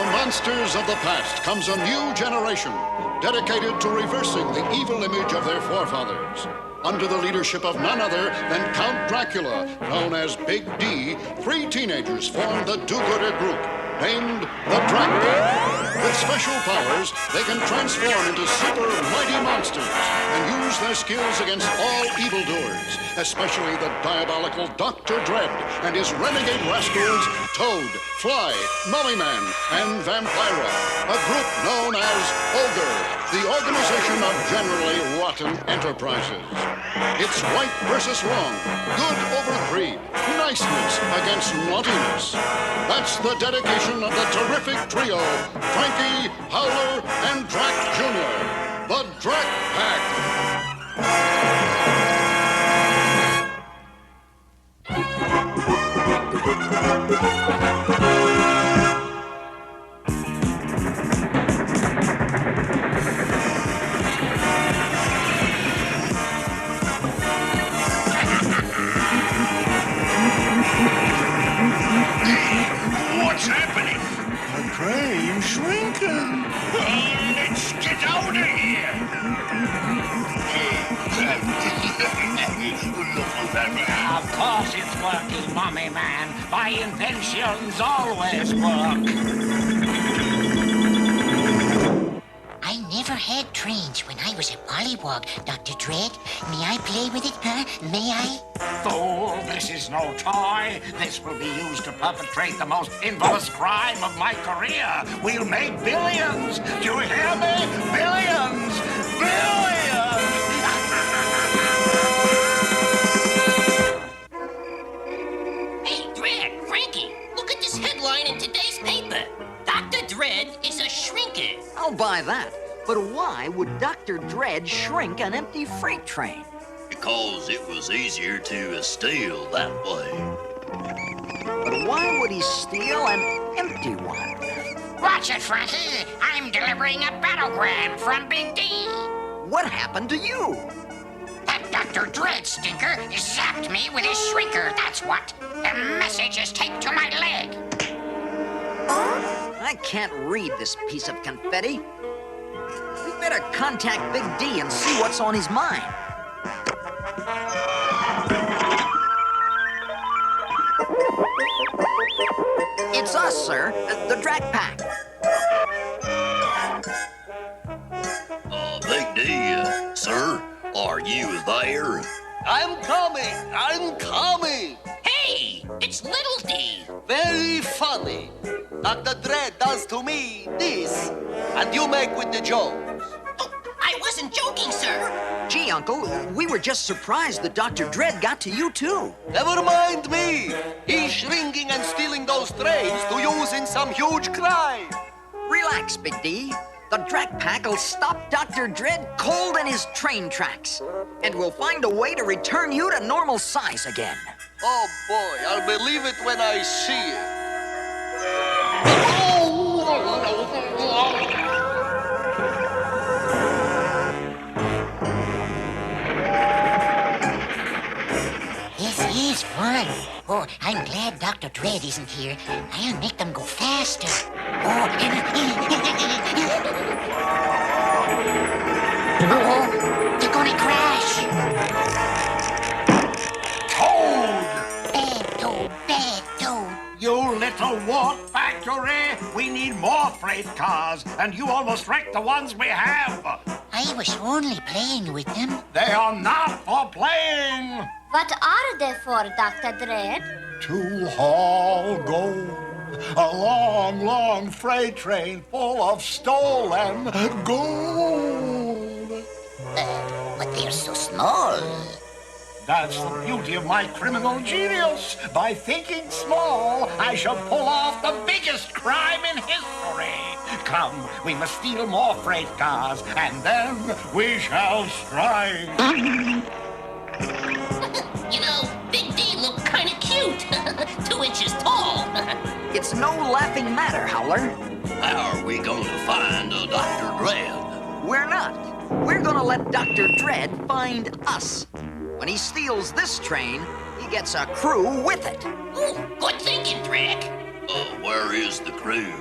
the monsters of the past comes a new generation dedicated to reversing the evil image of their forefathers. Under the leadership of none other than Count Dracula, known as Big D, 3 teenagers formed the do-gooder group named the Drak. With special powers, they can transform into super mighty monsters and use their skills against all evildoers, especially the diabolical Dr. Dred and his renegade rascals Toad, Fly, Mummy Man, and Vampira, a group known as Ogre, the organization of generally rotten enterprises. It's right versus wrong, good over greed, niceness against naughtiness. That's the dedication of the terrific trio, Frankie, Howler, and Drak Jr., the Drak Pack. What's happening? The train's shrinking. Let's get out of here. Of course it's working, Mummy Man. My inventions always work. I never had trains when I was a pollywog, Dr. Dred. May I play with it, huh? May I? Fool, this is no toy. This will be used to perpetrate the most infamous crime of my career. We'll make billions. Do you hear me? Billions! Billions! Hey, Dred, Frankie, look at this headline in today's paper. Dr. Dred is a shrinker. I'll buy that. But why would Dr. Dred shrink an empty freight train? Because it was easier to steal that way. But why would he steal an empty one? Watch it, Frankie. I'm delivering a battlegram from Big D. What happened to you? That Dr. Dred stinker zapped me with his shrinker, that's what. The message is taped to my leg. I can't read this piece of confetti. We better contact Big D and see what's on his mind. It's us, sir. The Drak Pack. Big D, sir, are you there? I'm coming. Hey, it's Little D. Very funny. Dr. Dred does to me this, and you make with the jokes. Oh, I wasn't joking, sir. Gee, Uncle, we were just surprised that Dr. Dred got to you, too. Never mind me. He's shrinking and stealing those trains to use in some huge crime. Relax, Big D. The Drak Pack will stop Dr. Dred cold in his train tracks. And we'll find a way to return you to normal size again. Oh, boy, I'll believe it when I see it. This is fun. Oh, I'm glad Dr. Dred isn't here. I'll make them go faster. Oh, they're gonna crash. Toad! Bad Toad. You little wart factory! We need more freight cars, and you almost wrecked the ones we have. I was only playing with them. They are not for playing. What are they for, Dr. Dred? To haul gold. A long, long freight train full of stolen gold. But they're so small. That's the beauty of my criminal genius. By thinking small, I shall pull off the biggest crime in history. Come, we must steal more freight cars, and then we shall strike. You know, Big D looked kind of cute. 2 inches tall. It's no laughing matter, Howler. How are we going to find Dr. Dred? We're not. We're gonna let Dr. Dred find us. When he steals this train, he gets a crew with it. Ooh, good thinking, Drak. Where is the crew?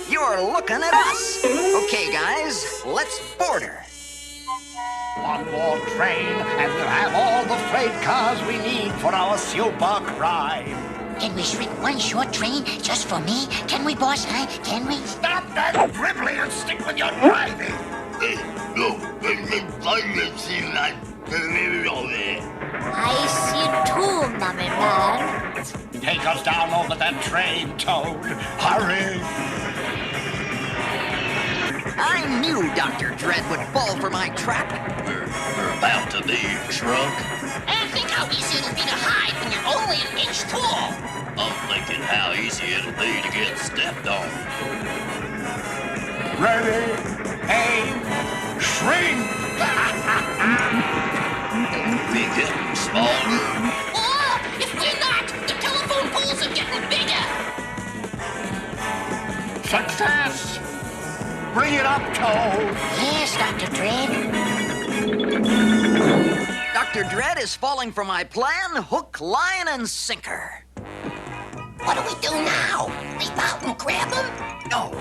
You're looking at us. Okay, guys, let's board her. One more train, and we'll have all the freight cars we need for our super crime. Can we shrink one short train just for me? Can we, boss? Huh? Can we? Stop that dribbling and stick with your driving. I see too, Mummy Man. Take us down over that train, Toad. Hurry. I knew Dr. Dred would fall for my trap. We're about to be shrunk. And think how easy it'll be to hide when you're only an inch tall. I'm thinking how easy it'll be to get stepped on. Ready, aim, shrink. We getting smaller. Oh, if we're not, the telephone poles are getting bigger. Success. Bring it up, Toad. Yes, Dr. Dred. Dr. Dred is falling for my plan, hook, line, and sinker. What do we do now? Leap out and grab him? No,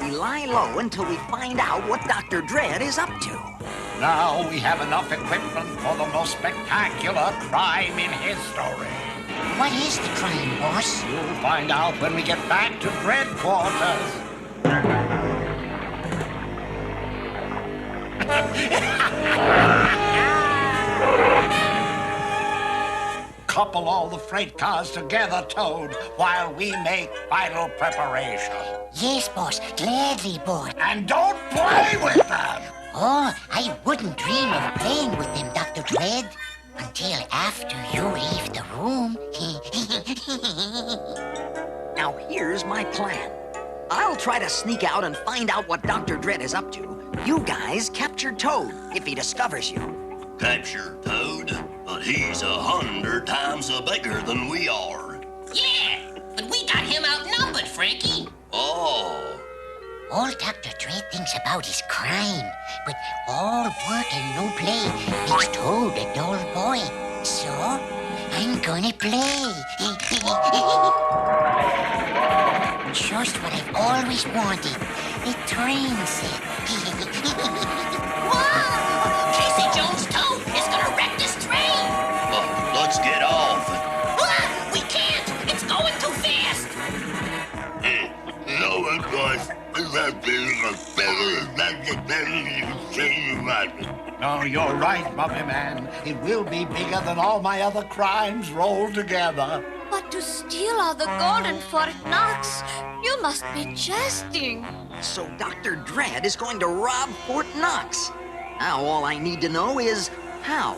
we lie low until we find out what Dr. Dred is up to. Now we have enough equipment for the most spectacular crime in history. What is the crime, boss? You'll find out when we get back to Dred quarters. Couple all the freight cars together, Toad, while we make final preparation. Yes, boss. Gladly, boss. And don't play with them! Oh, I wouldn't dream of playing with them, Dr. Dred. Until after you leave the room. Now here's my plan. I'll try to sneak out and find out what Dr. Dred is up to. You guys capture Toad if he discovers you. Capture Toad, but he's 100 times bigger than we are. Yeah, but we got him outnumbered, Frankie. Oh. All Dr. Dred thinks about is crime, but all work and no play makes Toad a dull boy. So, I'm gonna play. Just what I've always wanted. A train set. Whoa! Casey Jones' Toad is gonna wreck this train. Let's get off. We can't. It's going too fast. No, of course. No, you're right, Mummy Man. It will be bigger than all my other crimes rolled together. But to steal all the gold in Fort Knox, you must be jesting. So Dr. Dred is going to rob Fort Knox. Now all I need to know is how.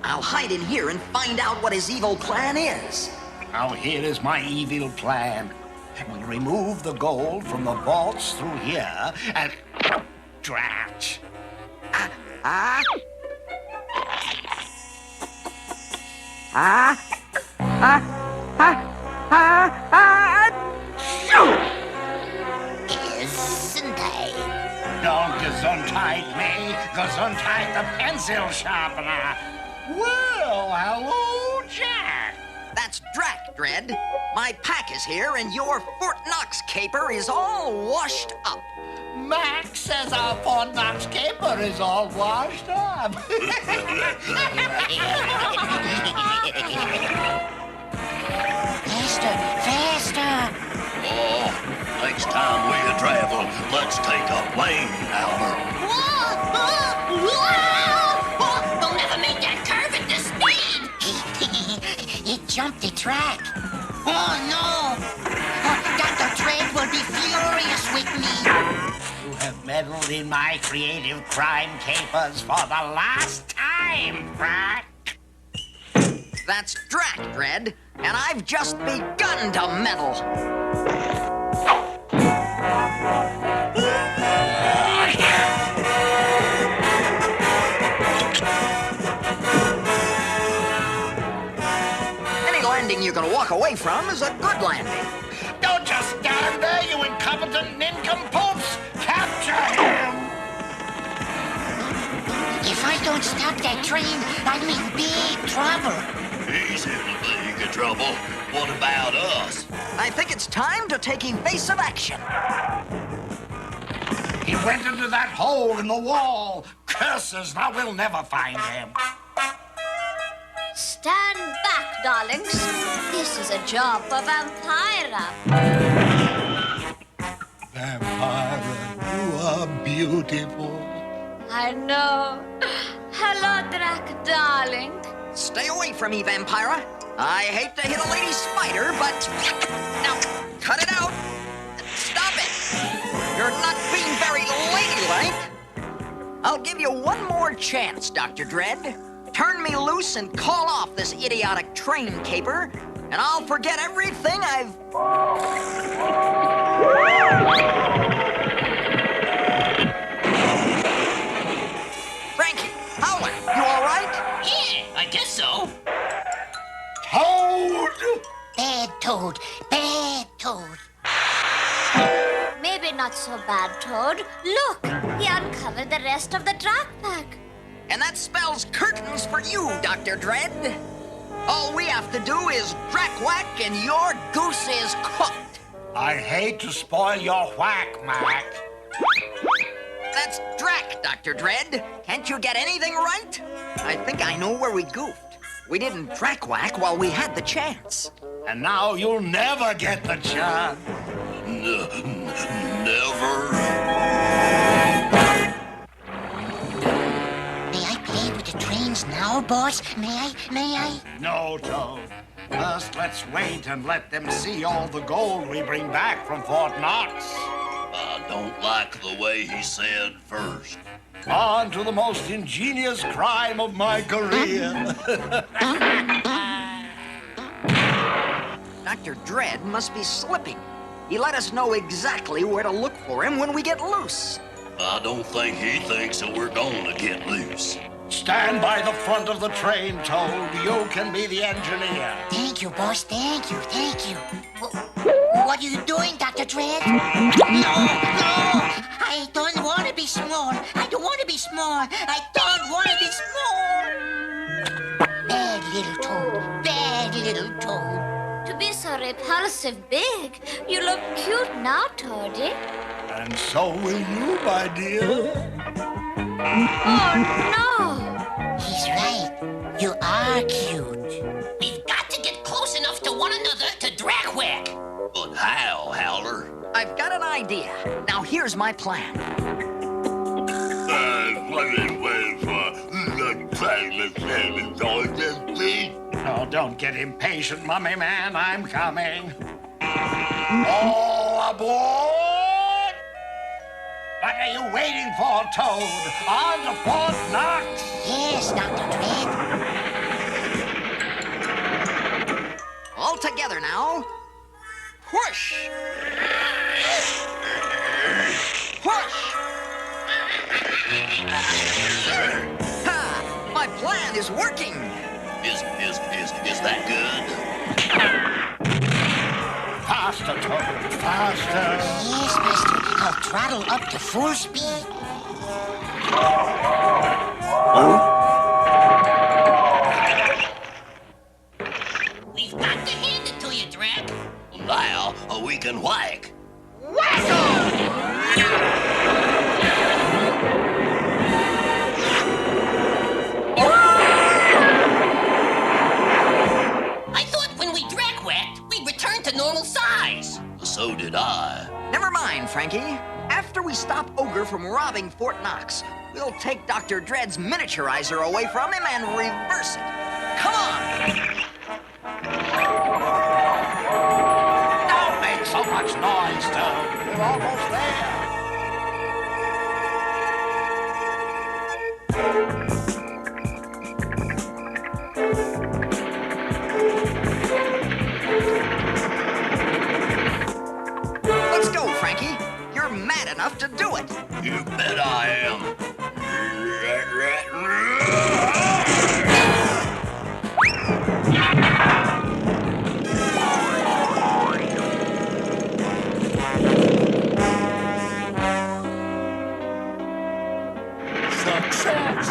I'll hide in here and find out what his evil plan is. Now here is my evil plan. We'll remove the gold from the vaults through here and... Drat! Gesundheit. Don't gesundheit me. Gesundheit the pencil sharpener. Well, hello, Jack. That's Drak, Dred. My pack is here and your Fort Knox caper is all washed up. Max says our Fort Knox caper is all washed up. Faster, faster. Oh, next time we travel, let's take a plane, Albert. We'll never make that curve at this speed. It jumped the track. Oh, no. Dr. Dred will be furious with me. You have meddled in my creative crime capers for the last time, Drak. That's Drak, Dred, and I've just begun to meddle. Any landing you can walk away from is a good landing. Don't just stand there, you incompetent nincompoops! Capture him! If I don't stop that train, I'm in big trouble. He's in big trouble. What about us? I think it's time to take evasive action. He went into that hole in the wall. Curses, now we'll never find him. Stand back, darlings. This is a job for Vampira. Vampire, you are beautiful. I know. Hello, Drak, darling. Stay away from me, Vampira. I hate to hit a lady spider, but... Now, cut it out. Stop it. You're not being very ladylike. I'll give you one more chance, Dr. Dred. Turn me loose and call off this idiotic train caper, and I'll forget everything I've... Frankie, Howler, you all right? Yeah, I guess so. Toad! Bad Toad, bad Toad. Maybe not so bad, Toad. Look, he uncovered the rest of the Drak pack. And that spells curtains for you, Dr. Dred. All we have to do is Drak-whack and your goose is cooked. I hate to spoil your whack, Mac. That's Drak, Dr. Dred. Can't you get anything right? I think I know where we goofed. We didn't Drak-whack while we had the chance. And now you'll never get the chance. Never. May I play with the trains now, boss? May I? No, Toad. First, let's wait and let them see all the gold we bring back from Fort Knox. I don't like the way he said first. On to the most ingenious crime of my career. Dr. Dred must be slipping. He let us know exactly where to look for him when we get loose. I don't think he thinks that we're gonna get loose. Stand by the front of the train, Toad. You can be the engineer. Thank you, boss. Thank you. What are you doing, Dr. Dred? No! I don't want to be small. I don't want to be small. I don't want to be small. Bad little Toad. Bad little Toad. To be so repulsive big, you look cute now, Toadie. And so will you, my dear. Oh, no! He's right. You are cute. We've got to get close enough to one another to Drak-whack. But how, Howler? I've got an idea. Now here's my plan. Oh, don't get impatient, Mummy Man. I'm coming. All aboard! What are you waiting for, Toad? On to Fort Knox! Yes, Dr. Dred. All together now. Push! Push! Ha! My plan is working! Is that good? Faster, Toad, faster! Yes, Master. I'll throttle up to full speed. We've got to hand it to you, Drak. Now we can whack. I thought when we Drak-whacked, we'd return to normal size. So did I. Never mind, Frankie. After we stop Ogre from robbing Fort Knox, we'll take Dr. Dred's miniaturizer away from him and reverse it. Come on! Don't make so much noise, Toad. We're almost there. Let's go, Frankie. You're mad enough to do it. You bet I am. Success!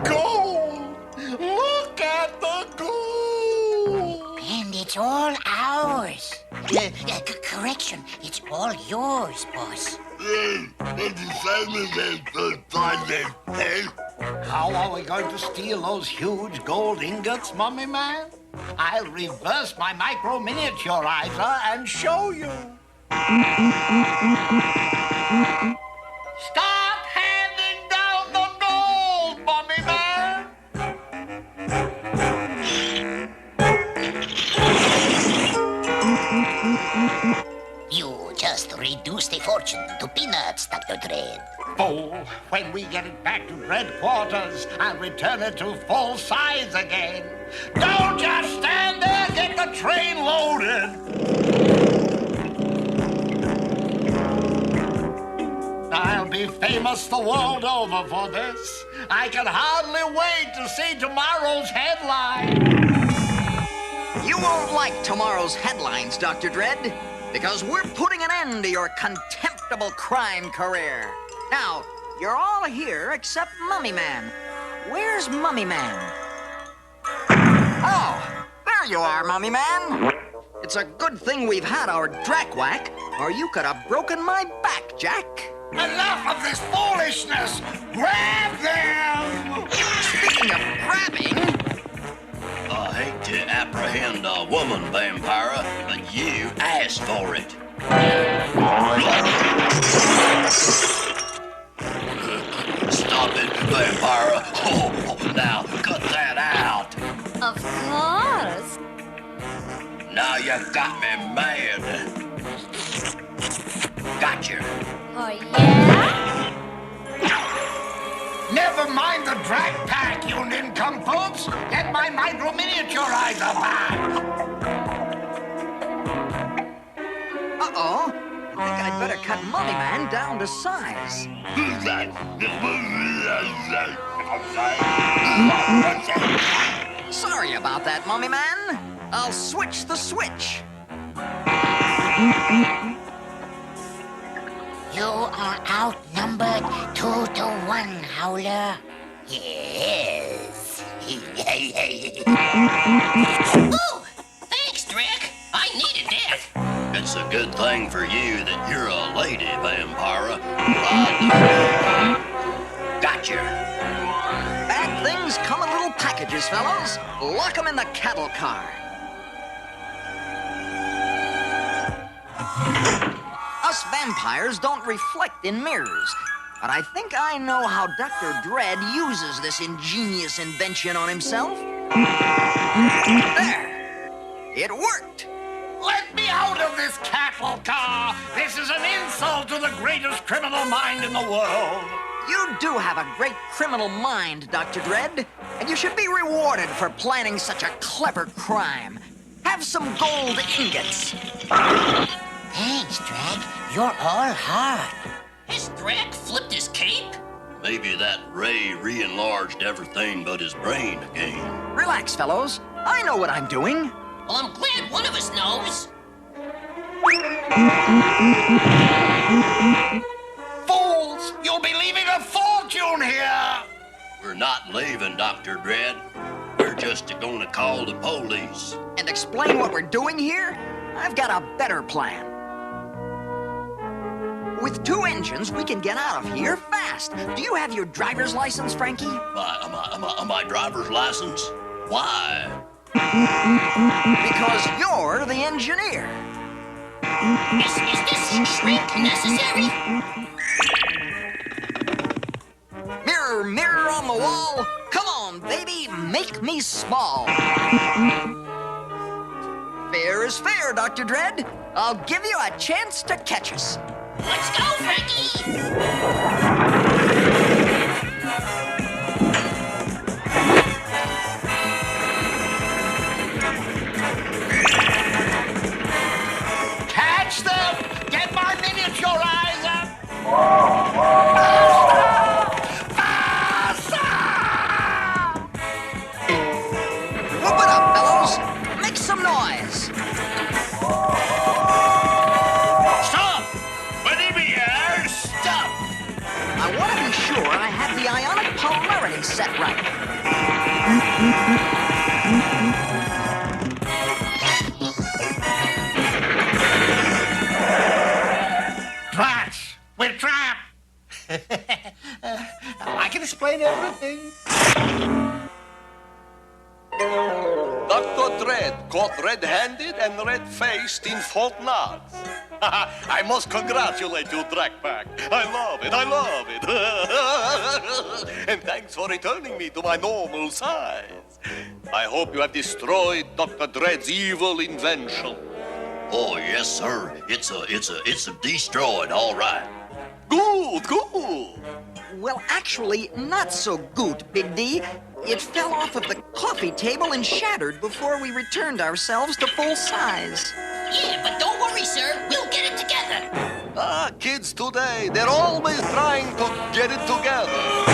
Gold! Look at the gold! And it's all ours. Correction, it's all yours, boss. How are we going to steal those huge gold ingots, Mummy Man? I'll reverse my micro-miniaturizer and show you. Start handing down the gold, Mummy Man! You just reduced a fortune to peanuts, Dr. Dred. Fool, when we get it back to Dred quarters, I'll return it to full size again. Don't just stand there, get the train loaded. I'll be famous the world over for this. I can hardly wait to see tomorrow's headline. You won't like tomorrow's headlines, Dr. Dred, because we're putting an end to your contemptible crime career. Now, you're all here except Mummy Man. Where's Mummy Man? Oh, there you are, Mummy Man. It's a good thing we've had our Drak whack, or you could have broken my back, Jack. Enough of this foolishness! Grab them! Speaking of grabbing... I hate to apprehend a woman, Vampira, but you asked for it. Stop it, Vampira. Oh, now, cut that out. Of course. Now you got me mad. Gotcha. Oh, yeah? Never mind the Drak pack, you nincompoops! Get my micro-miniaturizer back! Uh-oh. I think I'd better cut Mummy Man down to size. Sorry about that, Mummy Man. I'll switch the switch. You are outnumbered 2-1, Howler. Yes. Oh, thanks, Drak. I needed that. It's a good thing for you that you're a lady, Vampira. Gotcha. Bad things come in little packages, fellows. Lock 'em in the cattle car. Us vampires don't reflect in mirrors, but I think I know how Dr. Dred uses this ingenious invention on himself. There! It worked! Let me out of this cattle car! This is an insult to the greatest criminal mind in the world! You do have a great criminal mind, Dr. Dred, and you should be rewarded for planning such a clever crime. Have some gold ingots. Thanks, Drak. You're all heart. Has Drak flipped his cape? Maybe that ray re-enlarged everything but his brain again. Relax, fellows. I know what I'm doing. Well, I'm glad one of us knows. Fools! You'll be leaving a fortune here! We're not leaving, Dr. Dred. We're just gonna call the police. And explain what we're doing here? I've got a better plan. With 2 engines, we can get out of here fast. Do you have your driver's license, Frankie? My driver's license? Why? Because you're the engineer. Is this shrink necessary? Mirror, mirror on the wall. Come on, baby, make me small. Fair is fair, Dr. Dred. I'll give you a chance to catch us. Let's go, Frankie! Catch them! Get my miniaturizer! Whoop it up, fellows. Make some noise. Stop! Stop! I want to be sure I have the ionic caught red-handed and red-faced in Fort Knox. I must congratulate you, Drak. I love it, I love it. And thanks for returning me to my normal size. I hope you have destroyed Dr. Dred's evil invention. Oh, yes, sir. It's destroyed, all right. Good, good. Well, actually, not so good, Big D. It fell off of the coffee table and shattered before we returned ourselves to full size. Yeah, but don't worry, sir. We'll get it together. Kids today, they're always trying to get it together.